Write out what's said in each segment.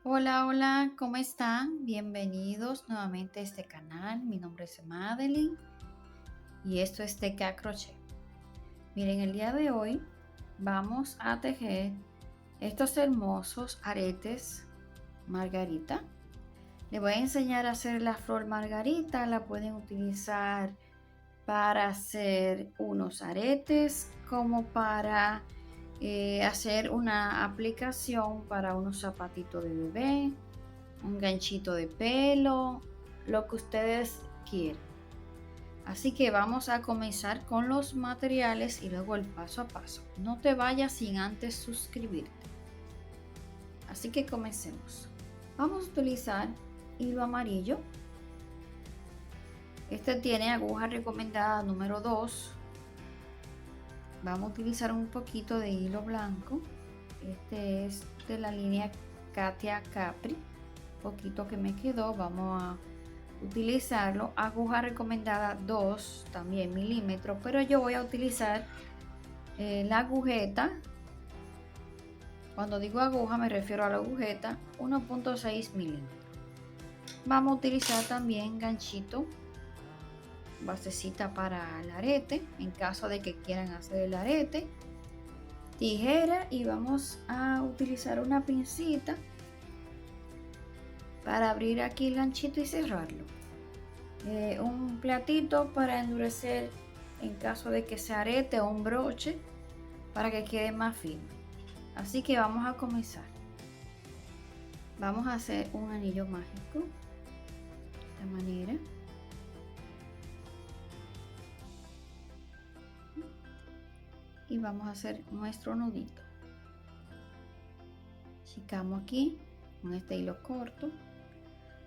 Hola, hola, ¿cómo están? Bienvenidos nuevamente a este canal. Mi nombre es Madeline y esto es Teca Crochet. Miren, el día de hoy vamos a tejer estos hermosos aretes margarita. Les voy a enseñar a hacer la flor margarita. La pueden utilizar para hacer unos aretes como para hacer una aplicación para unos zapatitos de bebé, un ganchito de pelo, lo que ustedes quieran. Así que vamos a comenzar con los materiales y luego el paso a paso. No te vayas sin antes suscribirte. Así que comencemos. Vamos a utilizar hilo amarillo. Este tiene aguja recomendada número 2. Vamos a utilizar un poquito de hilo blanco. Este es de la línea Katia Capri. Poquito que me quedó. Vamos a utilizarlo. Aguja recomendada 2 también milímetros, pero yo voy a utilizar la agujeta. Cuando digo aguja me refiero a la agujeta 1.6 milímetros. Vamos a utilizar también ganchito, basecita para el arete en caso de que quieran hacer el arete, tijera, y vamos a utilizar una pincita para abrir aquí el ganchito y cerrarlo. Un platito para endurecer en caso de que sea arete o un broche para que quede más firme. Así que vamos a comenzar. Vamos a hacer un anillo mágico de esta manera. Y vamos a hacer nuestro nudito. Chicamos aquí con este hilo corto.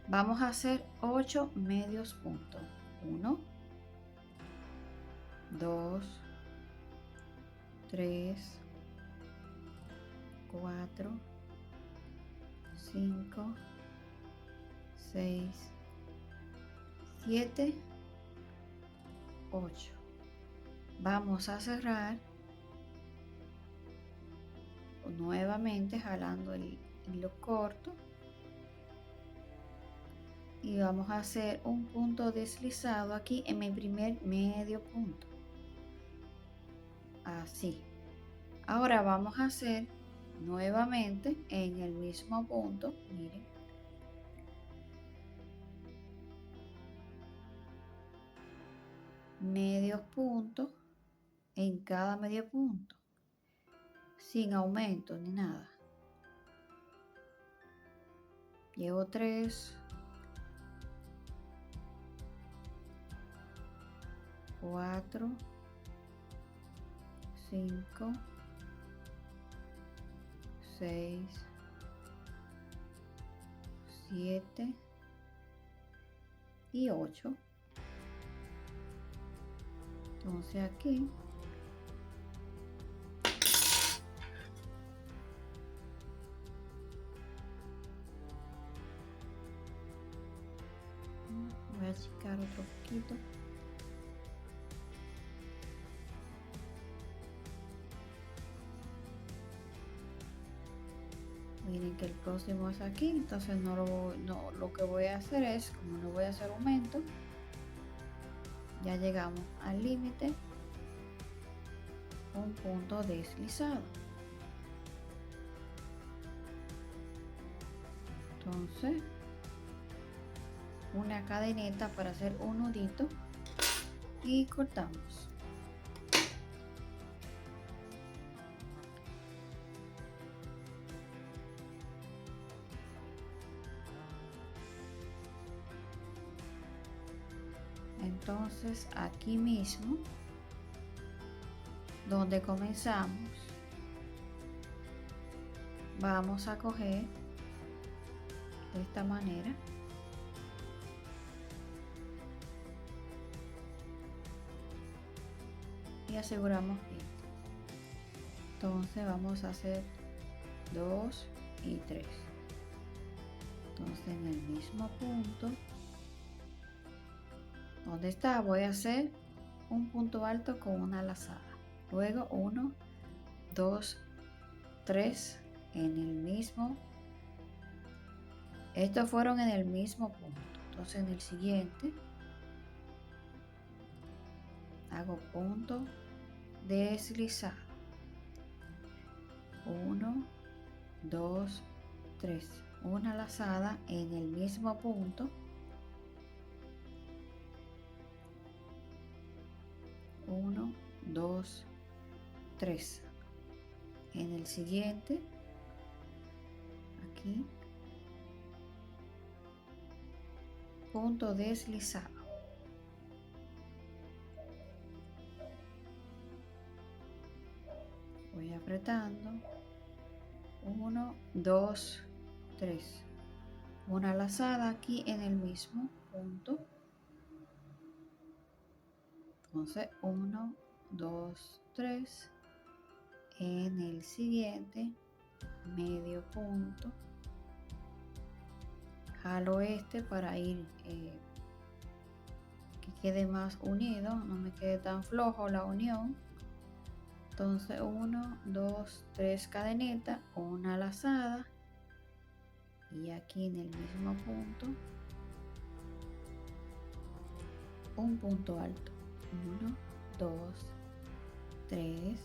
Vamos a hacer 8 medios puntos. 1, 2, 3, 4, 5, 6, 7, 8. Vamos a cerrar nuevamente jalando el hilo corto y vamos a hacer un punto deslizado aquí en mi primer medio punto, así. Ahora vamos a hacer nuevamente en el mismo punto, miren, medios puntos en cada medio punto, sin aumento ni nada. Llevo 3, 4, 5, 6, 7 y 8. Entonces aquí voy a achicar otro poquito. Miren que el próximo es aquí, entonces lo que voy a hacer es, como no voy a hacer aumento, ya llegamos al límite, un punto deslizado. Entonces una cadeneta para hacer un nudito y cortamos. Entonces aquí mismo donde comenzamos vamos a coger de esta manera y aseguramos bien. Entonces vamos a hacer 2 y 3. Entonces en el mismo punto donde está voy a hacer un punto alto con una lazada, luego 1, 2, 3 en el mismo Estos fueron en el mismo punto. Entonces en el siguiente hago punto deslizado. 1, 2, 3. Una lazada en el mismo punto. 1, 2, 3. En el siguiente, aquí, punto deslizado. Voy apretando. 1, 2, 3. Una lazada aquí en el mismo punto. Entonces 1, 2, 3. En el siguiente medio punto. Jalo este para ir que quede más unido, no me quede tan flojo la unión. Entonces 1, 2, 3 cadenitas, una lazada y aquí en el mismo punto un punto alto. 1, 2, 3.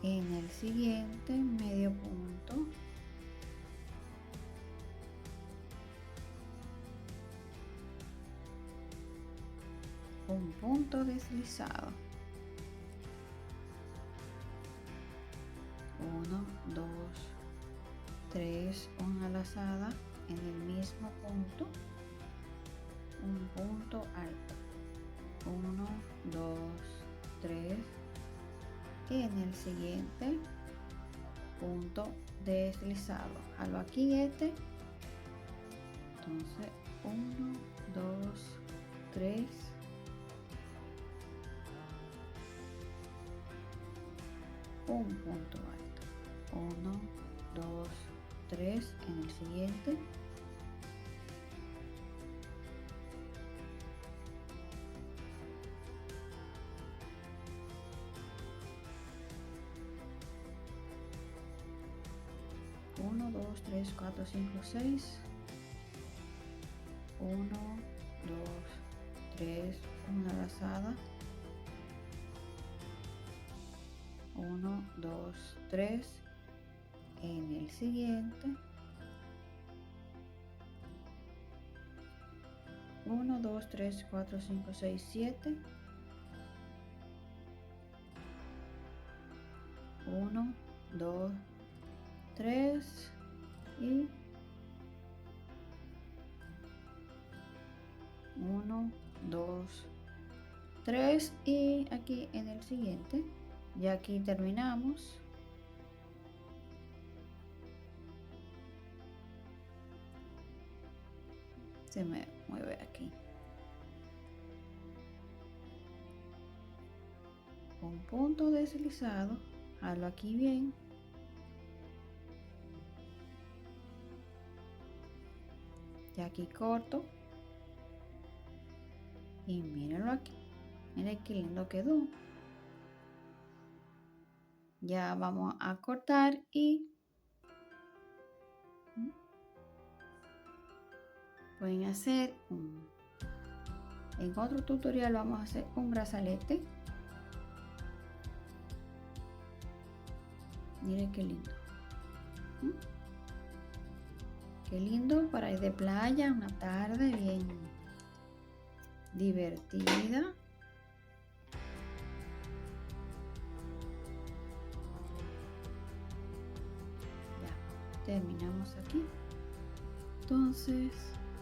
En el siguiente medio punto. Un punto deslizado. 1, 2, 3, una lazada en el mismo punto, un punto alto. 1, 2, 3. En el siguiente punto deslizado. Jalo aquí este. Entonces 1, 2, 3. Un punto alto. 1, 2, 3. En el siguiente. Uno, 2, 3, 4, 5, 6. 1, 2, 3. Una lazada. 1, 2, 3. En el siguiente. 1, 2, 3, 4, 5, 6, 7. 1, 2, 3 y 1, 2, 3 y aquí en el siguiente. Y aquí terminamos. Se me mueve aquí. Un punto deslizado. Jalo aquí bien. Y aquí corto. Y mírenlo aquí. Miren qué lindo quedó. Ya vamos a cortar y pueden hacer en otro tutorial vamos a hacer un brazalete. Miren qué lindo. Qué lindo para ir de playa, una tarde bien divertida. Ya, terminamos aquí. Entonces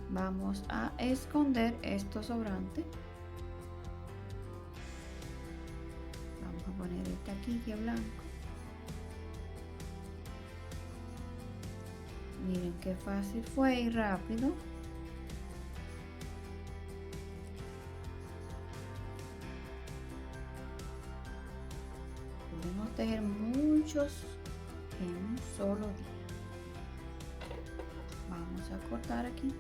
vamos a esconder estos sobrantes. Vamos a poner este aquí que es blanco. Miren qué fácil fue y rápido. Podemos tejer muchos en un solo día. Vamos a cortar aquí.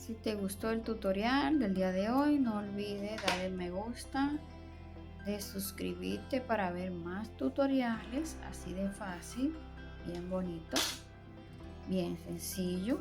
Si te gustó el tutorial del día de hoy, no olvides darle me gusta, de suscribirte para ver más tutoriales así de fácil, bien bonito, bien sencillo.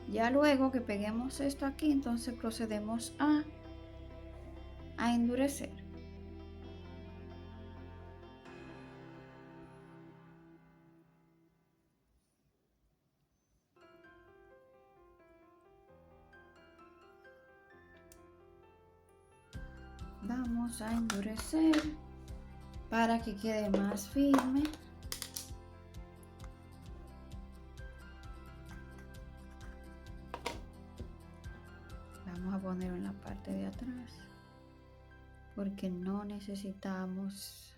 Ya luego que peguemos esto aquí, entonces procedemos a endurecer. Vamos a endurecer para que quede más firme. Vamos a ponerlo en la parte de atrás porque no necesitamos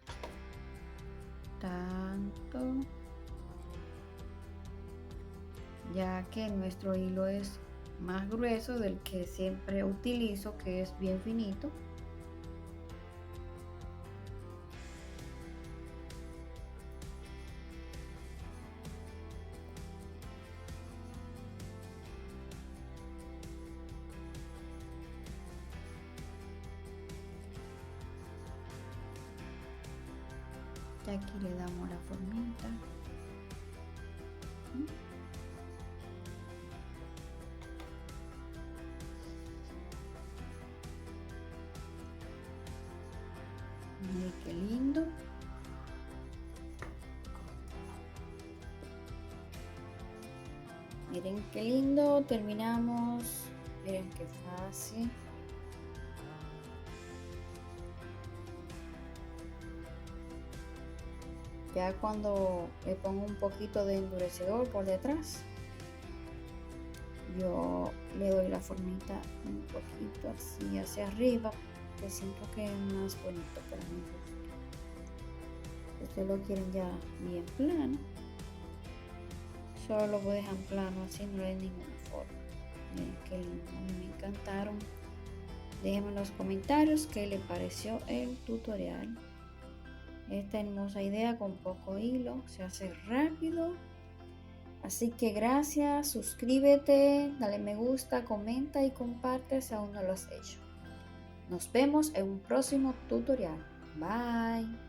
tanto, ya que nuestro hilo es más grueso del que siempre utilizo, que es bien finito. Y aquí le damos la formita. Miren qué lindo. Miren qué lindo. Terminamos. Miren qué fácil. Ya cuando le pongo un poquito de endurecedor por detrás, yo le doy la formita un poquito así hacia arriba, que siento que es más bonito para mí. Ustedes lo quieren ya bien plano, solo lo dejan plano, así no hay ninguna forma. Miren qué lindo, a mí me encantaron. Déjenme en los comentarios qué les pareció el tutorial. Esta hermosa idea con poco hilo, se hace rápido. Así que gracias, suscríbete, dale me gusta, comenta y comparte si aún no lo has hecho. Nos vemos en un próximo tutorial. Bye.